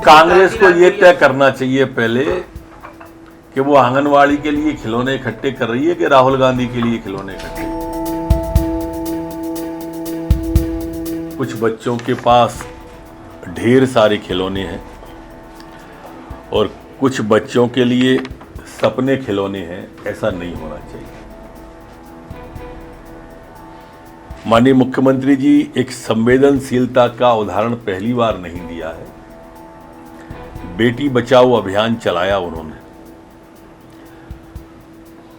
कांग्रेस को ये तय करना चाहिए पहले कि वो आंगनवाड़ी के लिए खिलौने इकट्ठे कर रही है कि राहुल गांधी के लिए खिलौने इकट्ठे। कुछ बच्चों के पास ढेर सारे खिलौने हैं और कुछ बच्चों के लिए सपने खिलौने हैं, ऐसा नहीं होना चाहिए। माननीय मुख्यमंत्री जी एक संवेदनशीलता का उदाहरण पहली बार नहीं दिया है। बेटी बचाओ अभियान चलाया उन्होंने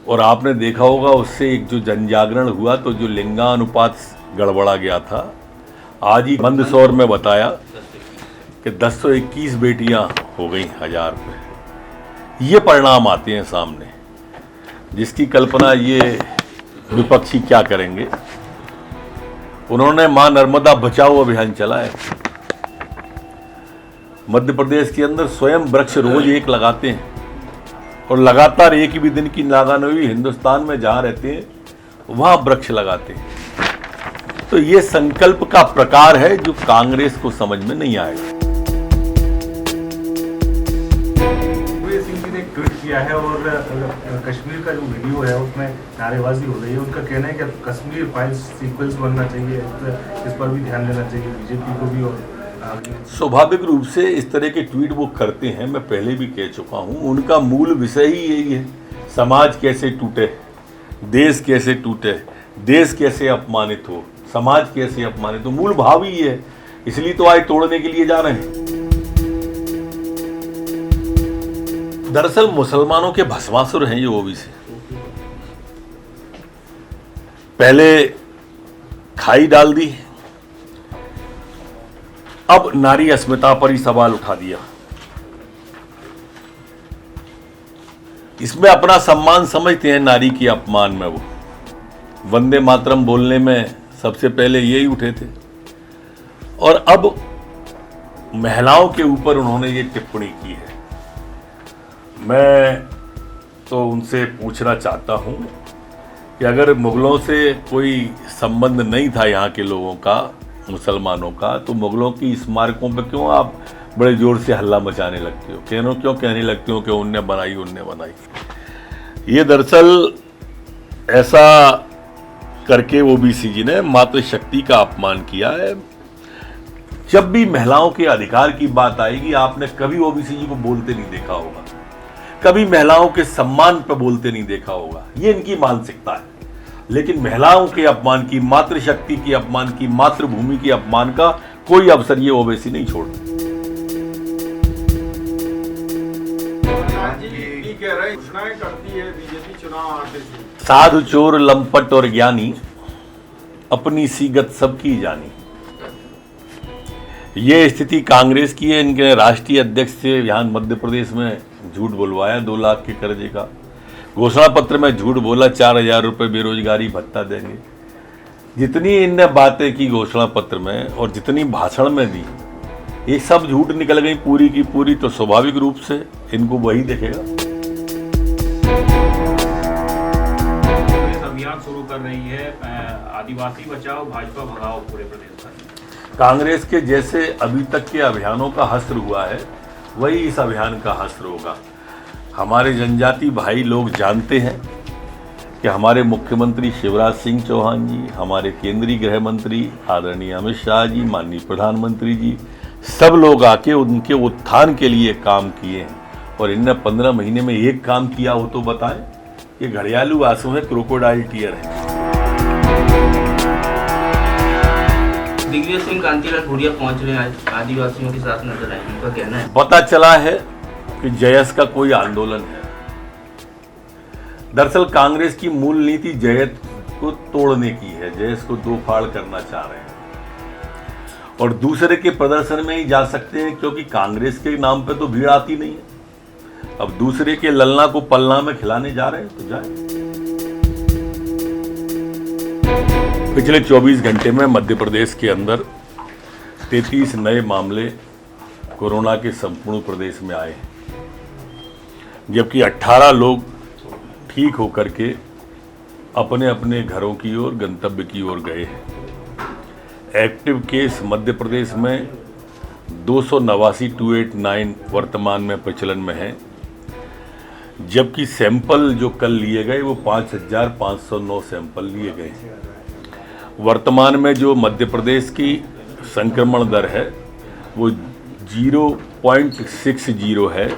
और आपने देखा होगा उससे एक जो जनजागरण हुआ तो जो लिंगानुपात गड़बड़ा गया था, आज ही मंदसौर में बताया कि 1021 बेटियां हो गई 1000 पे। ये परिणाम आते हैं सामने, जिसकी कल्पना ये विपक्षी क्या करेंगे। उन्होंने मां नर्मदा बचाओ अभियान चलाया। मध्य प्रदेश के अंदर स्वयं वृक्ष रोज एक लगाते हैं और लगातार एक भी दिन की नागा न हुई हिंदुस्तान में जहां रहते हैं वहां वृक्ष लगाते हैं। तो ये संकल्प का प्रकार है जो कांग्रेस को समझ में नहीं आएगा। सिंह जी ने ट्वीट किया है और कश्मीर का जो वीडियो है उसमें नारेबाजी हो रही है। उनका कहना है कि कश्मीर फाइल्स सीक्वेंस बनना चाहिए, इस पर भी ध्यान देना चाहिए बीजेपी को भी। और स्वाभाविक रूप से इस तरह के ट्वीट वो करते हैं, मैं पहले भी कह चुका हूं। उनका मूल विषय ही यही है, समाज कैसे टूटे, देश कैसे टूटे, देश कैसे अपमानित हो, समाज कैसे अपमानित हो, मूल भाव ही है। इसलिए तो आज तोड़ने के लिए जा रहे हैं। दरअसल मुसलमानों के भस्मासुर हैं ये ओबीसी। पहले खाई डाल दी, अब नारी अस्मिता पर ही सवाल उठा दिया। इसमें अपना सम्मान समझते हैं, नारी के अपमान में वो वंदे मातरम बोलने में सबसे पहले यही उठे थे और अब महिलाओं के ऊपर उन्होंने ये टिप्पणी की है। मैं तो उनसे पूछना चाहता हूं कि अगर मुगलों से कोई संबंध नहीं था यहाँ के लोगों का, मुसलमानों का, तो मुगलों की स्मारकों पर क्यों आप बड़े जोर से हल्ला मचाने लगते हो, क्यों कहने लगते हो कि उनने बनाई। ये दरअसल ऐसा करके ओबीसी जी ने मातृशक्ति का अपमान किया है। जब भी महिलाओं के अधिकार की बात आएगी, आपने कभी ओबीसी जी को बोलते नहीं देखा होगा, कभी महिलाओं के सम्मान पर बोलते नहीं देखा होगा। ये इनकी मानसिकता है। लेकिन महिलाओं के अपमान की, मातृशक्ति के अपमान की, मातृभूमि के अपमान का कोई अवसर ये ओबीसी नहीं छोड़ते। साधु चोर लंपट और ज्ञानी, अपनी सीगत सबकी जानी। ये स्थिति कांग्रेस की है। इनके राष्ट्रीय अध्यक्ष से यहाँ मध्य प्रदेश में झूठ बुलवाया 2 लाख के कर्जे का, घोषणा पत्र में झूठ बोला 4000 रुपये बेरोजगारी भत्ता देंगे। जितनी इनने बातें की घोषणा पत्र में और जितनी भाषण में दी, ये सब झूठ निकल गई पूरी की पूरी। तो स्वाभाविक रूप से इनको वही देखेगा। अभियान शुरू कर रही है, आदिवासी बचाओ भाजपा भगाओ पूरे प्रदेश में। कांग्रेस के जैसे अभी तक के अभियानों का हस्र हुआ है, वही इस अभियान का हस्र होगा। हमारे जनजाति भाई लोग जानते हैं कि हमारे मुख्यमंत्री शिवराज सिंह चौहान जी, हमारे केंद्रीय गृह मंत्री आदरणीय अमित शाह जी, माननीय प्रधानमंत्री जी, सब लोग आके उनके उत्थान के लिए काम किए हैं। और इनने 15 महीने में एक काम किया हो तो बताएं। ये घड़ियालू आंसू है, क्रोकोडाइल टीयर है। दिग्विजय सिंह कांतिलाल भूरिया पहुंच रहे हैं, आदिवासियों के साथ नजर आए, उनका कहना है। पता चला है कि जयस का कोई आंदोलन है। दरअसल कांग्रेस की मूल नीति जयस को तोड़ने की है, जयस को दो फाड़ करना चाह रहे हैं और दूसरे के प्रदर्शन में ही जा सकते हैं, क्योंकि कांग्रेस के नाम पे तो भीड़ आती नहीं है। अब दूसरे के ललना को पलना में खिलाने जा रहे हैं तो जाए। पिछले 24 घंटे में मध्य प्रदेश के अंदर 33 नए मामले कोरोना के संपूर्ण प्रदेश में आए हैं, जबकि 18 लोग ठीक होकर के अपने अपने घरों की ओर, गंतव्य की ओर गए हैं। एक्टिव केस मध्य प्रदेश में 289 वर्तमान में प्रचलन में है, जबकि सैंपल जो कल लिए गए वो 5,509 सैंपल लिए गए। वर्तमान में जो मध्य प्रदेश की संक्रमण दर है वो 0.60 है,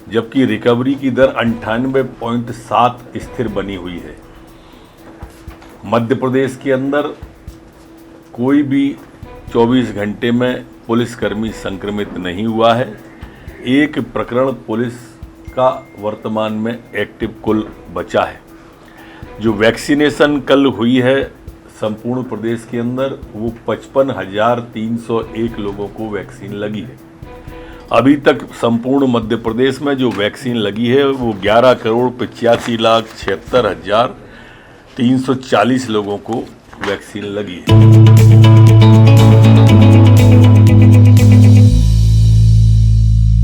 जबकि रिकवरी की दर 98.7 स्थिर बनी हुई है। मध्य प्रदेश के अंदर कोई भी 24 घंटे में पुलिसकर्मी संक्रमित नहीं हुआ है। एक प्रकरण पुलिस का वर्तमान में एक्टिव कुल बचा है। जो वैक्सीनेशन कल हुई है संपूर्ण प्रदेश के अंदर वो 55,301 लोगों को वैक्सीन लगी है। अभी तक संपूर्ण मध्य प्रदेश में जो वैक्सीन लगी है वो 11,85,76,340 लोगों को वैक्सीन लगी है।